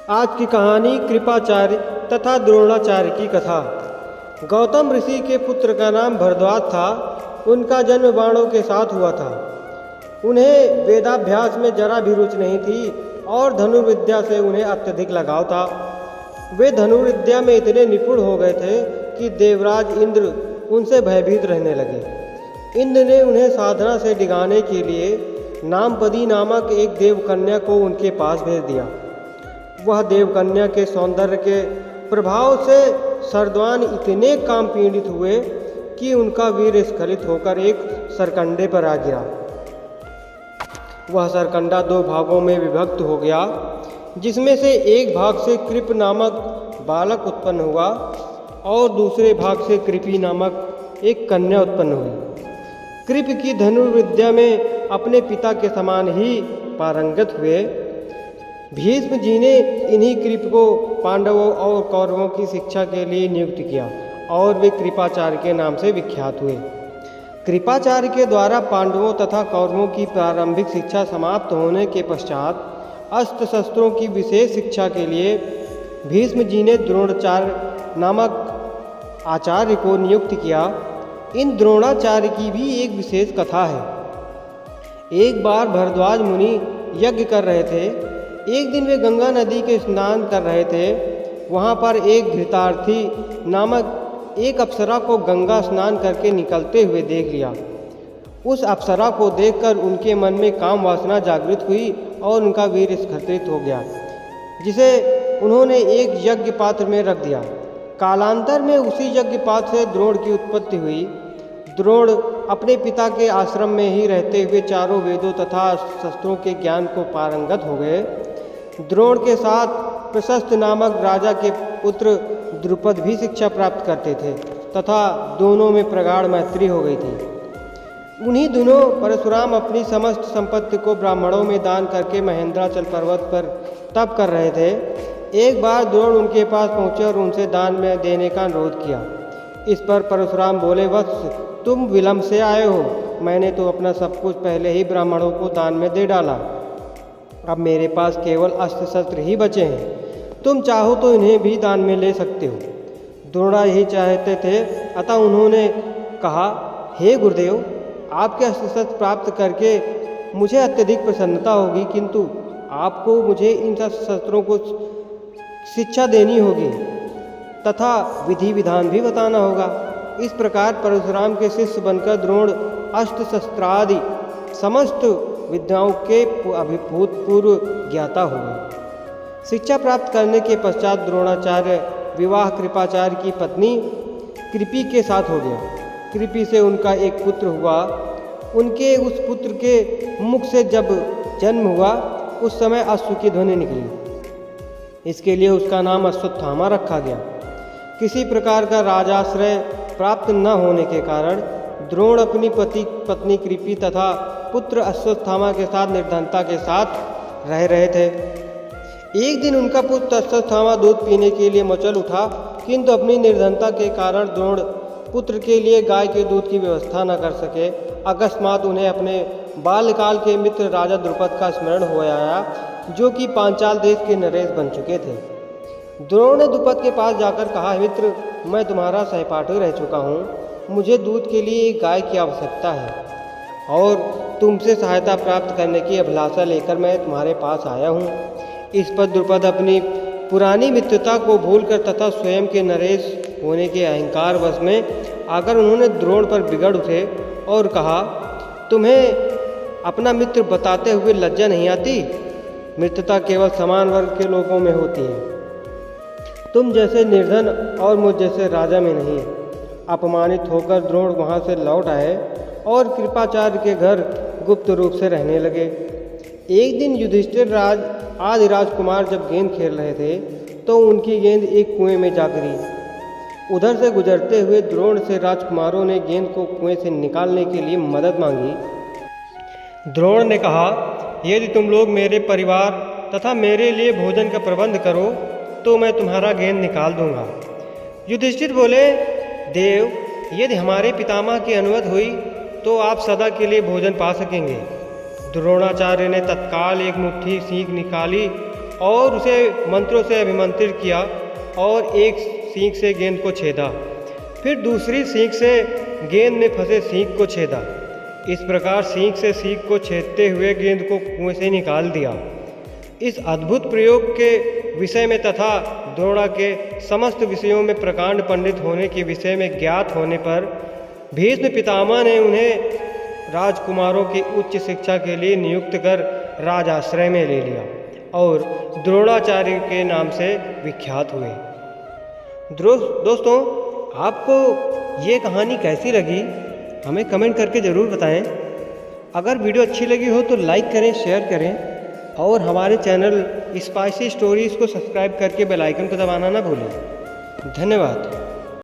आज की कहानी कृपाचार्य तथा द्रोणाचार्य की कथा। गौतम ऋषि के पुत्र का नाम भरद्वाज था। उनका जन्म बाणों के साथ हुआ था। उन्हें वेदाभ्यास में जरा भी रुचि नहीं थी और धनुर्विद्या से उन्हें अत्यधिक लगाव था। वे धनुर्विद्या में इतने निपुण हो गए थे कि देवराज इंद्र उनसे भयभीत रहने लगे। इंद्र ने उन्हें साधना से डिगाने के लिए नामपदी नामक एक देवकन्या को उनके पास भेज दिया। वह देवकन्या के सौंदर्य के प्रभाव से सरद्वान इतने काम पीड़ित हुए कि उनका वीर स्खलित होकर एक सरकंडे पर आ गिरा। वह सरकंडा दो भागों में विभक्त हो गया, जिसमें से एक भाग से कृप नामक बालक उत्पन्न हुआ और दूसरे भाग से कृपी नामक एक कन्या उत्पन्न हुई। कृप की धनुर्विद्या में अपने पिता के समान ही पारंगत हुए। भीष्म जी ने इन्हीं कृप को पांडवों और कौरवों की शिक्षा के लिए नियुक्त किया और वे कृपाचार्य के नाम से विख्यात हुए। कृपाचार्य के द्वारा पांडवों तथा कौरवों की प्रारंभिक शिक्षा समाप्त होने के पश्चात अस्त्र शस्त्रों की विशेष शिक्षा के लिए भीष्म जी ने द्रोणाचार्य नामक आचार्य को नियुक्त किया। इन द्रोणाचार्य की भी एक विशेष कथा है। एक बार भरद्वाज मुनि यज्ञ कर रहे थे। एक दिन वे गंगा नदी के स्नान कर रहे थे। वहाँ पर एक घृतार्थी नामक एक अप्सरा को गंगा स्नान करके निकलते हुए देख लिया। उस अप्सरा को देखकर उनके मन में काम वासना जागृत हुई और उनका वीर स्खलित हो गया, जिसे उन्होंने एक यज्ञ पात्र में रख दिया। कालांतर में उसी यज्ञ पात्र से द्रोण की उत्पत्ति हुई। द्रोण अपने पिता के आश्रम में ही रहते हुए चारों वेदों तथा शस्त्रों के ज्ञान को पारंगत हो गए। द्रोण के साथ प्रशस्त नामक राजा के पुत्र द्रुपद भी शिक्षा प्राप्त करते थे तथा दोनों में प्रगाढ़ मैत्री हो गई थी। उन्हीं दिनों परशुराम अपनी समस्त संपत्ति को ब्राह्मणों में दान करके महेंद्राचल पर्वत पर तप कर रहे थे। एक बार द्रोण उनके पास पहुंचे और उनसे दान में देने का अनुरोध किया। इस पर परशुराम बोले, वत्स, तुम विलंब से आए हो। मैंने तो अपना सब कुछ पहले ही ब्राह्मणों को दान में दे डाला। अब मेरे पास केवल अस्त्र शस्त्र ही बचे हैं। तुम चाहो तो इन्हें भी दान में ले सकते हो। द्रोणा यही चाहते थे, अतः उन्होंने कहा, हे गुरुदेव, आपके अस्त्र शस्त्र प्राप्त करके मुझे अत्यधिक प्रसन्नता होगी, किंतु आपको मुझे इन शस्त्रों को शिक्षा देनी होगी तथा विधि विधान भी बताना होगा। इस प्रकार परशुराम के शिष्य बनकर द्रोण अस्त्र शस्त्रादि समस्त विद्याओं के अभिभूतपूर्व ज्ञाता हुए। शिक्षा प्राप्त करने के पश्चात द्रोणाचार्य विवाह कृपाचार्य की पत्नी कृपी के साथ हो गया। कृपी से उनका एक पुत्र हुआ। उनके उस पुत्र के मुख से जब जन्म हुआ उस समय अश्व की ध्वनि निकली। इसके लिए उसका नाम अश्वत्थामा रखा गया। किसी प्रकार का राजाश्रय प्राप्त न होने के कारण द्रोण अपनी पत्नी कृपी तथा पुत्र अश्वत्थामा के साथ निर्धनता के साथ रह रहे थे। एक दिन उनका पुत्र अश्वत्थामा दूध पीने के लिए मचल उठा, किंतु अपनी निर्धनता के कारण द्रोण पुत्र के लिए गाय के दूध की व्यवस्था न कर सके। अकस्मात उन्हें अपने बाल्यकाल के मित्र राजा द्रुपद का स्मरण हो आया, जो कि पांचाल देश के नरेश बन चुके थे। द्रोण ने द्रुपद के पास जाकर कहा, मित्र, मैं तुम्हारा सहपाठी रह चुका हूँ। मुझे दूध के लिए एक गाय की आवश्यकता है और तुमसे सहायता प्राप्त करने की अभिलाषा लेकर मैं तुम्हारे पास आया हूँ। इस पर द्रुपद अपनी पुरानी मित्रता को भूलकर तथा स्वयं के नरेश होने के अहंकार वश में आकर उन्होंने द्रोण पर बिगड़ उठे और कहा, तुम्हें अपना मित्र बताते हुए लज्जा नहीं आती? मित्रता केवल समान वर्ग के लोगों में होती है। तुम जैसे निर्धन और मुझ जैसे राजा में नहीं। अपमानित होकर द्रोण वहाँ से लौट आए और कृपाचार्य के घर गुप्त रूप से रहने लगे। एक दिन युधिष्ठिर आदि राजकुमार जब गेंद खेल रहे थे तो उनकी गेंद एक कुएं में जा गिरी। उधर से गुजरते हुए द्रोण से राजकुमारों ने गेंद को कुएं से निकालने के लिए मदद मांगी। द्रोण ने कहा, यदि तुम लोग मेरे परिवार तथा मेरे लिए भोजन का प्रबंध करो तो मैं तुम्हारा गेंद निकाल दूंगा। युधिष्ठिर बोले, देव, यदि हमारे पितामह की अनुमति हुई तो आप सदा के लिए भोजन पा सकेंगे। द्रोणाचार्य ने तत्काल एक मुट्ठी सीख निकाली और उसे मंत्रों से अभिमंत्रित किया और एक सींग से गेंद को छेदा, फिर दूसरी सींग से गेंद में फंसे सींग को छेदा। इस प्रकार सींग से सींग को छेदते हुए गेंद को कुएं से निकाल दिया। इस अद्भुत प्रयोग के विषय में तथा द्रोणा के समस्त विषयों में प्रकांड पंडित होने के विषय में ज्ञात होने पर भीष्म पितामह ने उन्हें राजकुमारों की उच्च शिक्षा के लिए नियुक्त कर राजाश्रय में ले लिया और द्रोणाचार्य के नाम से विख्यात हुए। दोस्तों, आपको ये कहानी कैसी लगी हमें कमेंट करके ज़रूर बताएं। अगर वीडियो अच्छी लगी हो तो लाइक करें, शेयर करें और हमारे चैनल स्पाइसी स्टोरीज़ को सब्सक्राइब करके बेल आइकन को दबाना ना भूलें। धन्यवाद।